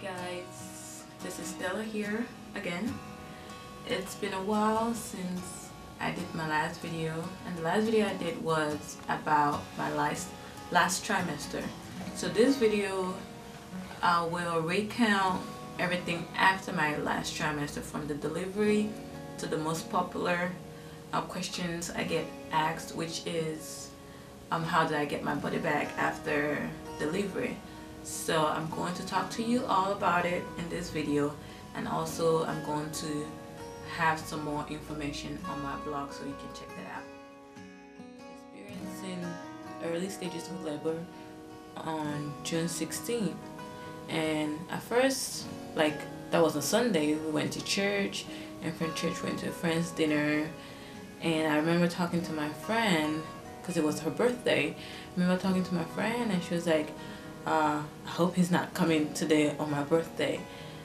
guys, this is Stella here again. It's been a while since I did my last video, and the last video I did was about my last trimester. So this video will recount everything after my last trimester, from the delivery to the most popular questions I get asked, which is how did I get my body back after delivery. So I'm going to talk to you all about it in this video, and also I'm going to have some more information on my blog so you can check that out. Experiencing early stages of labor on June 16th, and at first, like, that was a Sunday. We went to church, and from church we went to a friend's dinner, and I remember talking to my friend because it was her birthday. I remember talking to my friend, and she was like, I hope he's not coming today on my birthday.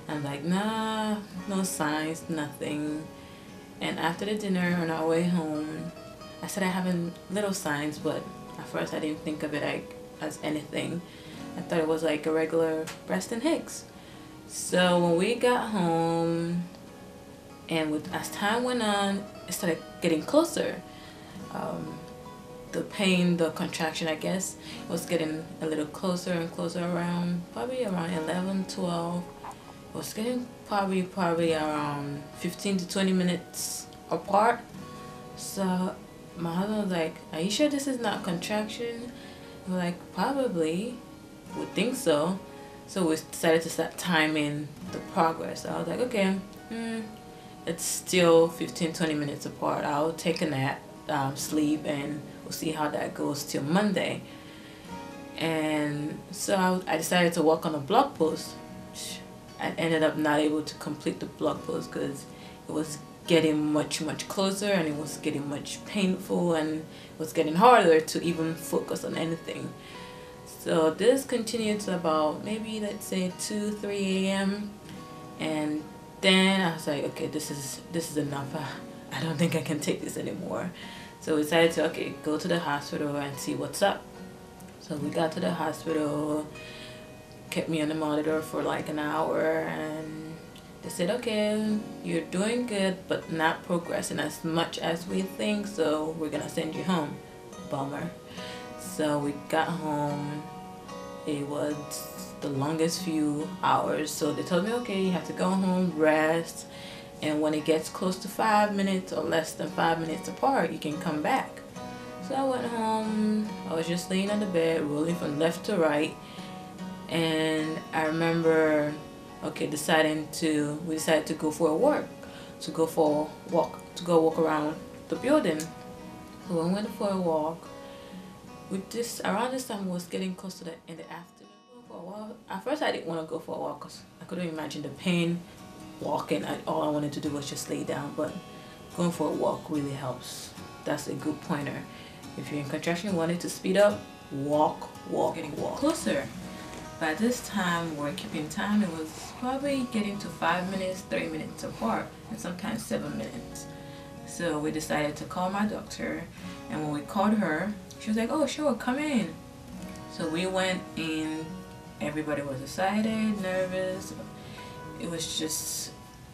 I'm like, nah, no signs, nothing. And after the dinner, on our way home, I said I have little signs, but at first I didn't think of it as anything. I thought it was like a regular Braxton Hicks. So when we got home, and as time went on, it started getting closer. The pain, the contraction, I guess, was getting a little closer and closer, probably around 11, 12. It was getting probably around 15 to 20 minutes apart. So my husband was like, are you sure this is not contraction? We're like, probably, would think so. So we decided to start timing the progress. I was like, okay, it's still 15-20 minutes apart. I'll take a nap, sleep, and we'll see how that goes till Monday. And so I decided to work on a blog post. I ended up not able to complete the blog post because it was getting much closer, and it was getting much painful, and it was getting harder to even focus on anything. So this continued to about maybe, let's say, 2-3 a.m. and then I was like, okay, this is enough. I don't think I can take this anymore. So we decided to, okay, go to the hospital and see what's up. So we got to the hospital, kept me on the monitor for like an hour, and they said, okay, you're doing good, but not progressing as much as we think, so we're gonna send you home. Bummer. So we got home. It was the longest few hours, so they told me, okay, you have to go home, rest, and when it gets close to 5 minutes or less than 5 minutes apart, you can come back. So I went home. I was just laying on the bed, rolling from left to right, and I remember, okay, we decided to go for a walk, to go walk around the building. So we went for a walk. Around this time, it was getting close to in the afternoon. For a while, at first I didn't want to go for a walk because I couldn't imagine the pain walking. All I wanted to do was just lay down, but going for a walk really helps. That's a good pointer. If you're in contraction and wanted to speed up, walk, getting closer. By this time, we're keeping time. It was probably getting to 5 minutes, 3 minutes apart, and sometimes 7 minutes. So we decided to call my doctor, and when we called her, she was like, oh sure, come in. So we went in. Everybody was excited, nervous. It was just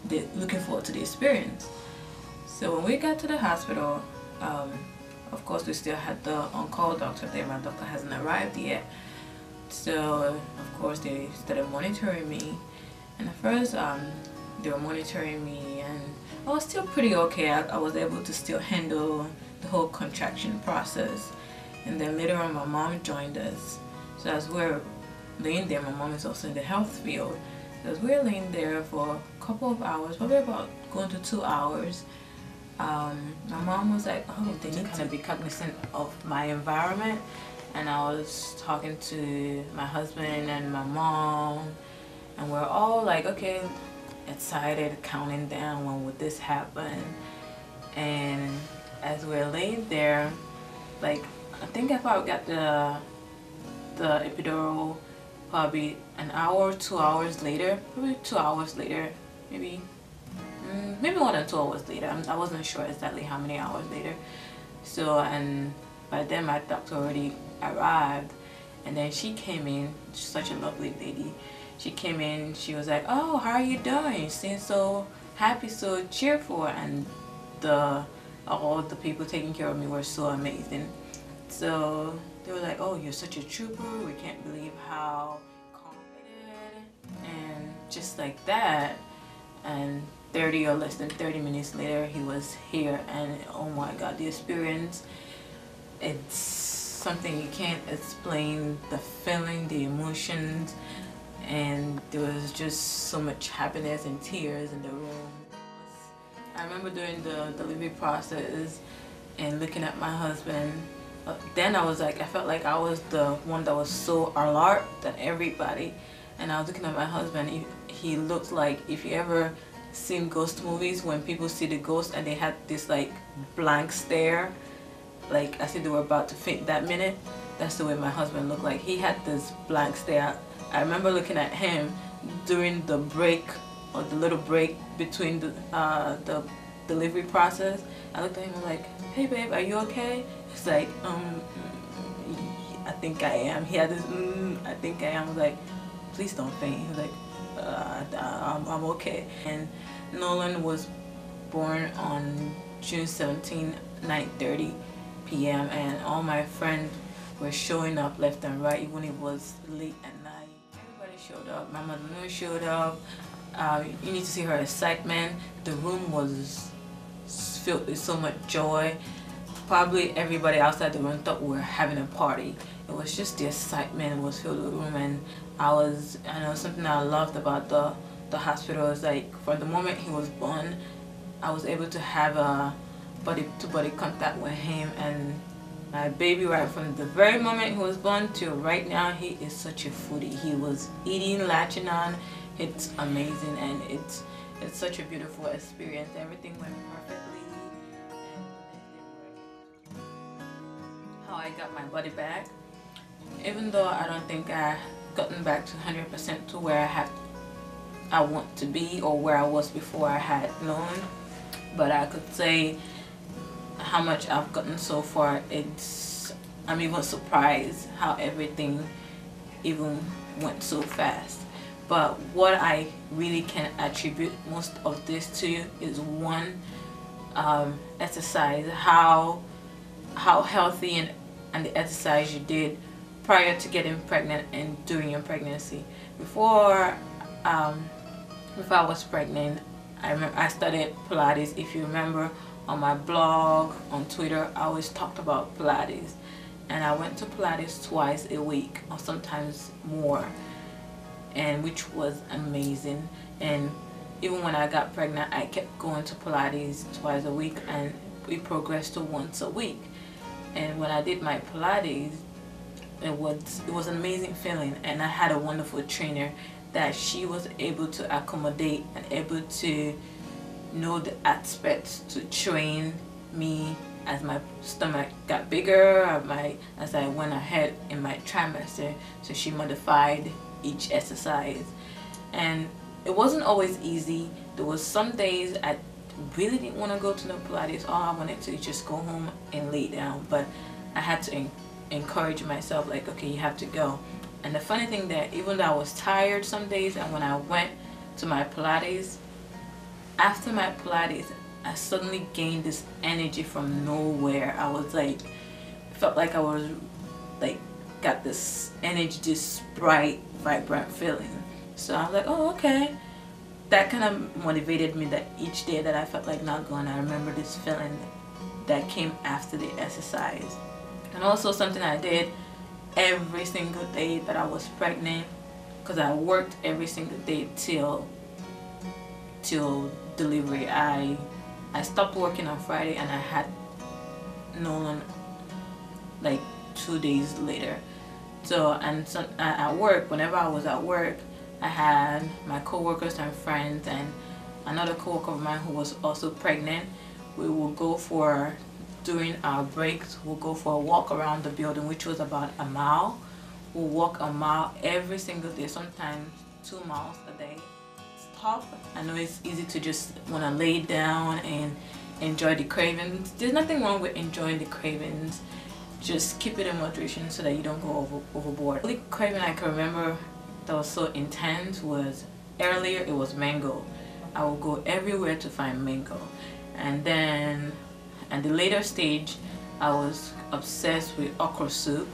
looking forward to the experience. So when we got to the hospital, of course we still had the on-call doctor there. My doctor hasn't arrived yet. So of course they started monitoring me, and at first they were monitoring me, and I was still pretty okay. I was able to still handle the whole contraction process. And then later on, my mom joined us. So as we're laying there, my mom is also in the health field. So as we're laying there for a couple of hours, probably about going to 2 hours, my mom was like, oh, they need to be cognizant of my environment. And I was talking to my husband and my mom, and we're all like, okay, excited, counting down, when would this happen? And as we're laying there, like, I think I probably got the epidural probably an hour, 2 hours later, probably 2 hours later, maybe more than 2 hours later. I wasn't sure exactly how many hours later. So, and by then my doctor already arrived, and then she came in, such a lovely lady. she came in, she was like, "Oh, how are you doing? You seem so happy, so cheerful." And all the people taking care of me were so amazing. So they were like, "Oh, you're such a trooper. We can't believe how competent." And just like that, and 30 or less than 30 minutes later, he was here, and oh my God, the experience, it's something you can't explain. The feeling, the emotions, and there was just so much happiness and tears in the room. I remember during the delivery process and looking at my husband, then I was like, I felt like I was the one that was so alert than everybody. And I was looking at my husband, he looked like, if you ever seen ghost movies, when people see the ghost and they had this like blank stare, like as if they were about to faint that minute. That's the way my husband looked like. He had this blank stare. I remember looking at him during the break, or the little break between the delivery process. I looked at him like, "Hey babe, are you okay?" He's like, I think I am. He had this, I think I am. I was like, "Please don't faint." He was like, I'm okay. And Nolan was born on June 17, 9:30 p.m. and all my friends were showing up left and right, even if it was late at night. Everybody showed up. My mother showed up. You need to see her excitement. The room was filled with so much joy. Probably everybody outside the room thought we were having a party. It was just the excitement was filled with the room, and I know something I loved about the hospital is like from the moment he was born, I was able to have a body-to-body contact with him, and my baby, right from the very moment he was born to right now, he is such a foodie. He was eating, latching on. It's amazing, and it's such a beautiful experience. Everything went perfectly, and how I got my body back, even though I don't think I gotten back to 100% to where I want to be, or where I was before I had known, but I could say how much I've gotten so far. I'm even surprised how everything even went so fast. But what I really can attribute most of this to is one, exercise, how healthy and the exercise you did prior to getting pregnant and during your pregnancy. Before I was pregnant, I started Pilates. If you remember, on my blog, on Twitter, I always talked about Pilates, and I went to Pilates twice a week or sometimes more, and which was amazing. And even when I got pregnant, I kept going to Pilates twice a week, and we progressed to once a week. And when I did my Pilates, it was an amazing feeling, and I had a wonderful trainer that she was able to accommodate and able to know the aspects to train me as my stomach got bigger, as I went ahead in my trimester. So she modified each exercise, and it wasn't always easy. There was some days I really didn't want to go to no Pilates. All I wanted to just go home and lay down, but I had to encourage myself, like, okay, you have to go. And the funny thing that even though I was tired some days, and when I went to my Pilates, after my Pilates, I suddenly gained this energy from nowhere. I was like, felt like I was like, got this energy, this bright, vibrant feeling. So I was like, oh, okay. That kind of motivated me, that each day that I felt like not going, I remember this feeling that came after the exercise. And also something I did every single day that I was pregnant, because I worked every single day till delivery. I stopped working on Friday, and I had Nolan like 2 days later. So, and so at work, whenever I was at work, I had my co-workers and friends and another co-worker of mine who was also pregnant. We will go for, during our breaks, we'll go for a walk around the building, which was about a mile. We'll walk a mile every single day, sometimes 2 miles a day. It's tough. I know it's easy to just want to lay down and enjoy the cravings. There's nothing wrong with enjoying the cravings. Just keep it in moderation so that you don't go overboard. The only craving I can remember that was so intense was, earlier it was mango. I would go everywhere to find mango. And then at the later stage, I was obsessed with okra soup.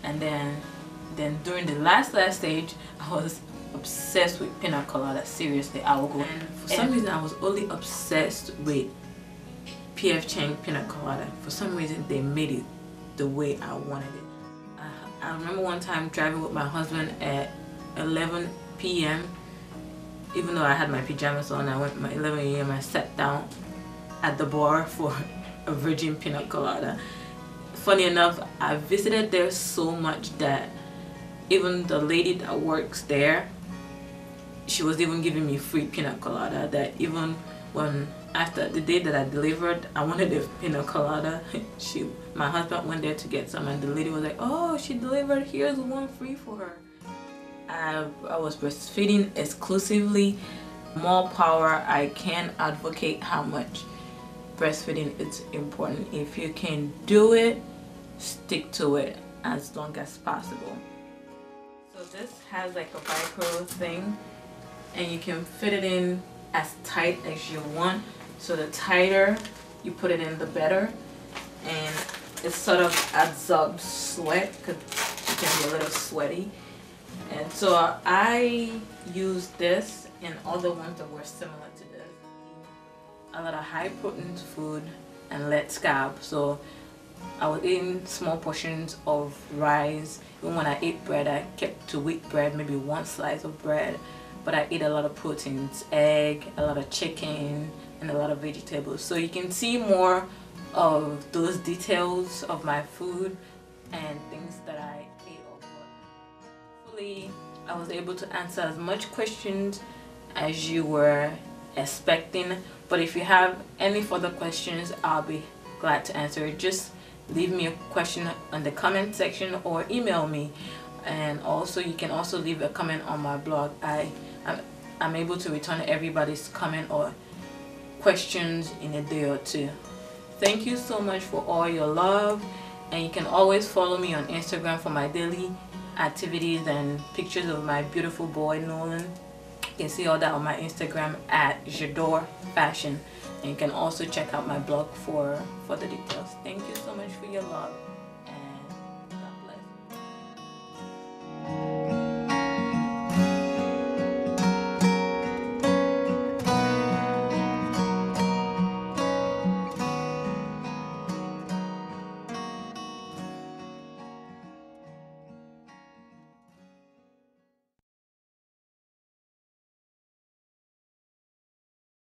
And then during the last stage, I was obsessed with pina colada. Seriously, I would go. And for some reason, I was only obsessed with P.F. Chang pina colada. For some reason, they made it the way I wanted it. I remember one time driving with my husband at 11 p.m. Even though I had my pajamas on, I went at 11 a.m. I sat down at the bar for a virgin pina colada. Funny enough, I visited there so much that even the lady that works there, she was even giving me free pina colada. That even when after the day that I delivered, I wanted a pina colada. My husband went there to get some, and the lady was like, "Oh, she delivered. Here's one free for her." I was breastfeeding exclusively. More power. I can advocate how much breastfeeding is important. If you can do it, stick to it as long as possible. So this has like a Velcro thing, and you can fit it in as tight as you want. So the tighter you put it in, the better. And it sort of absorbs sweat because you can be a little sweaty. And so I used this and other ones that were similar to this. A lot of high protein food and let's carb. So I was eating small portions of rice. Even when I ate bread, I kept to wheat bread, maybe one slice of bread. But I eat a lot of proteins, egg, a lot of chicken, and a lot of vegetables. So you can see more of those details of my food and things that I ate off of. Hopefully I was able to answer as much questions as you were expecting. But if you have any further questions, I'll be glad to answer it. Just leave me a question on the comment section or email me. And also you can also leave a comment on my blog. I'm able to return everybody's comment or questions in a day or two. Thank you so much for all your love, and you can always follow me on Instagram for my daily activities and pictures of my beautiful boy Nolan. You can see all that on my Instagram at J'adore Fashion, and you can also check out my blog for further details. Thank you so much for your love.